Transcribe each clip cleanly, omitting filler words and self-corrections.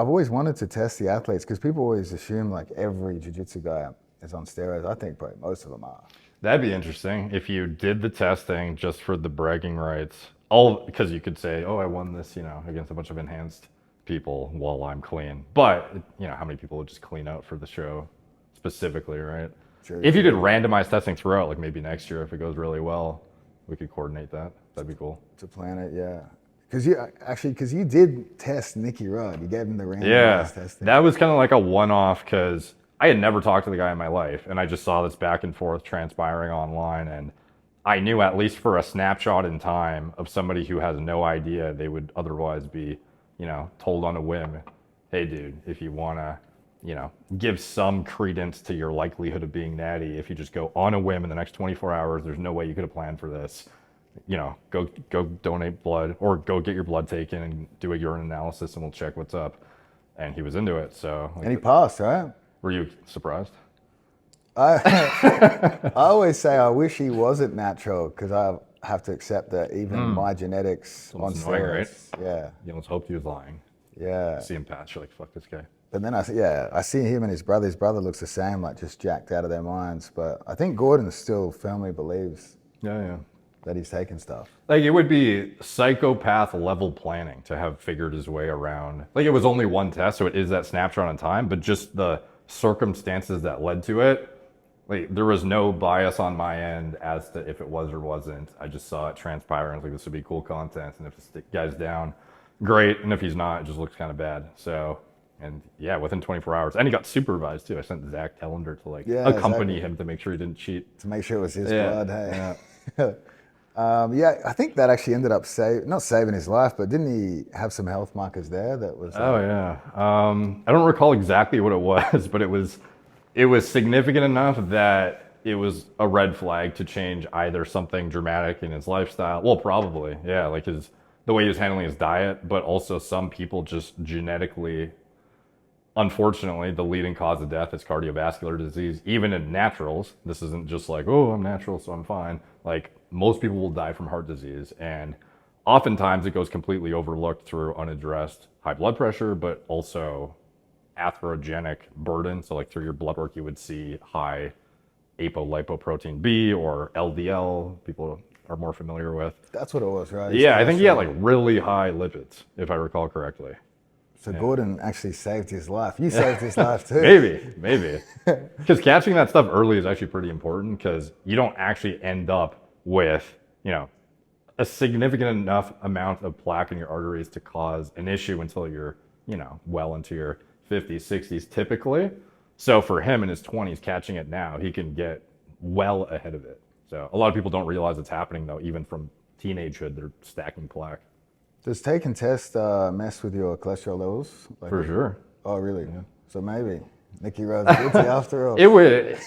I've always wanted to test the athletes because people always assume like every jiu-jitsu guy is on steroids. I think probably most of them are. That'd be interesting if you did the testing just for the bragging rights. All because you could say, "Oh, I won this, against a bunch of enhanced people while I'm clean." But how many people would just clean out for the show specifically, right? True, If you did true. randomized testing throughout, like maybe next year if it goes really well, we could coordinate that. That'd be cool. To plan it, yeah. Because you did test Nikki Rod. You gave him the Yeah, randomized testing. that was kind of like a one-off because I had never talked to the guy in my life, and I just saw this back and forth transpiring online, and I knew at least for a snapshot in time of somebody who has no idea they would otherwise be, told on a whim, hey, dude, if you want to, give some credence to your likelihood of being natty, if you just go on a whim in the next 24 hours, there's no way you could have planned for this. Go donate blood or go get your blood taken and do a urine analysis and we'll check what's up. And he was into it. So, And he passed, right? were you surprised? I always say I wish he wasn't natural because I have to accept that even my genetics on It's annoying, right? steroids. Yeah, You almost hoped he was lying. yeah. See him pass, you're like, fuck this guy. But then I see him and his brother. His brother looks the same, like just jacked out of their minds. But I think Gordon still firmly believes Yeah. that he's taking stuff. Like it would be psychopath level planning to have figured his way around. Like it was only one test, so it is that snapshot in time, but just the circumstances that led to it. Like there was no bias on my end as to if it was or wasn't. I just saw it transpire and I was like, this would be cool content. And if the guy's down, great. And if he's not, it just looks kind of bad. So, and yeah, within 24 hours. And he got supervised too. I sent Zach Tellender to like Yeah, accompany exactly. him to make sure he didn't cheat. To make sure it was his Yeah. blood. Hey. Yeah, I think that actually ended up not saving his life, but didn't he have some health markers there that was? Oh yeah. I don't recall exactly what it was, but it was significant enough that it was a red flag to change either something dramatic in his lifestyle. Well, probably, yeah, like the way he was handling his diet, but also some people just genetically, unfortunately, the leading cause of death is cardiovascular disease. Even in naturals, this isn't just like, oh, I'm natural, so I'm fine. Like most people will die from heart disease, and oftentimes it goes completely overlooked through unaddressed high blood pressure, but also atherogenic burden. So like through your blood work, you would see high apolipoprotein B or LDL. People are more familiar with. That's what it was, right? Yeah, I think he had like really high lipids, if I recall correctly. So Gordon actually saved his life. You saved his life too. Maybe. Because catching that stuff early is actually pretty important because you don't actually end up with, a significant enough amount of plaque in your arteries to cause an issue until you're, well into your 50s, 60s typically. So for him in his 20s, catching it now, he can get well ahead of it. So a lot of people don't realize it's happening though, even from teenagehood, they're stacking plaque. Does taking tests mess with your cholesterol levels? Like, For sure. Oh, really? Yeah. So maybe Nikki Rod's guilty after all. It would.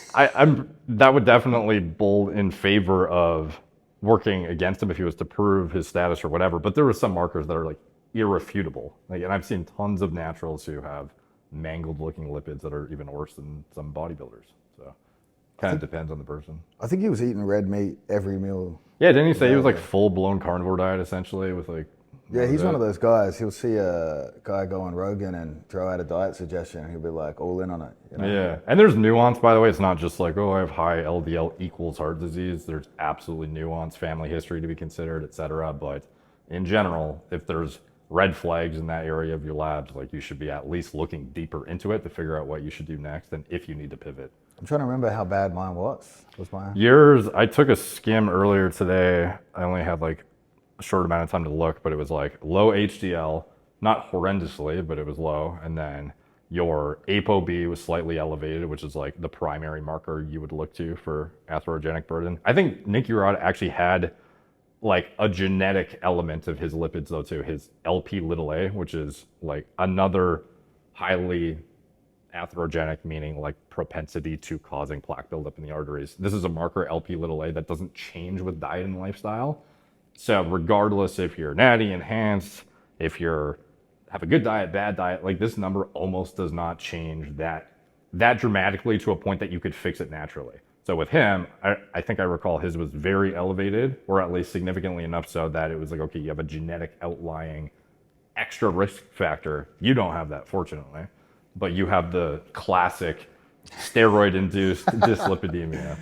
That would definitely bowl in favor of working against him if he was to prove his status or whatever. But there were some markers that are like irrefutable. Like, and I've seen tons of naturals who have mangled-looking lipids that are even worse than some bodybuilders. So, kind of depends on the person. I think he was eating red meat every meal. Yeah, didn't he say he was like full-blown carnivore diet essentially with like? Yeah, he's one of those guys. He'll see a guy go on Rogan and throw out a diet suggestion, and he'll be like all in on it. Yeah, and there's nuance, by the way. It's not just like, oh, I have high LDL equals heart disease. There's absolutely nuance, family history to be considered, et cetera. But in general, if there's red flags in that area of your labs, like you should be at least looking deeper into it to figure out what you should do next and if you need to pivot. I'm trying to remember how bad mine was. Yours, I took a skim earlier today. I only had like a short amount of time to look, but it was like low HDL, not horrendously, but it was low. And then your ApoB was slightly elevated, which is like the primary marker you would look to for atherogenic burden. I think Nikki Rod actually had like a genetic element of his lipids though too, his LP little a, which is like another highly atherogenic, meaning like propensity to causing plaque buildup in the arteries. This is a marker LP little a that doesn't change with diet and lifestyle. So regardless if you're natty, enhanced, if you're have a good diet, bad diet, like this number almost does not change that dramatically to a point that you could fix it naturally. So with him, I think I recall his was very elevated, or at least significantly enough so that it was like, okay, you have a genetic outlying extra risk factor. You don't have that, fortunately, but you have the classic steroid-induced dyslipidemia.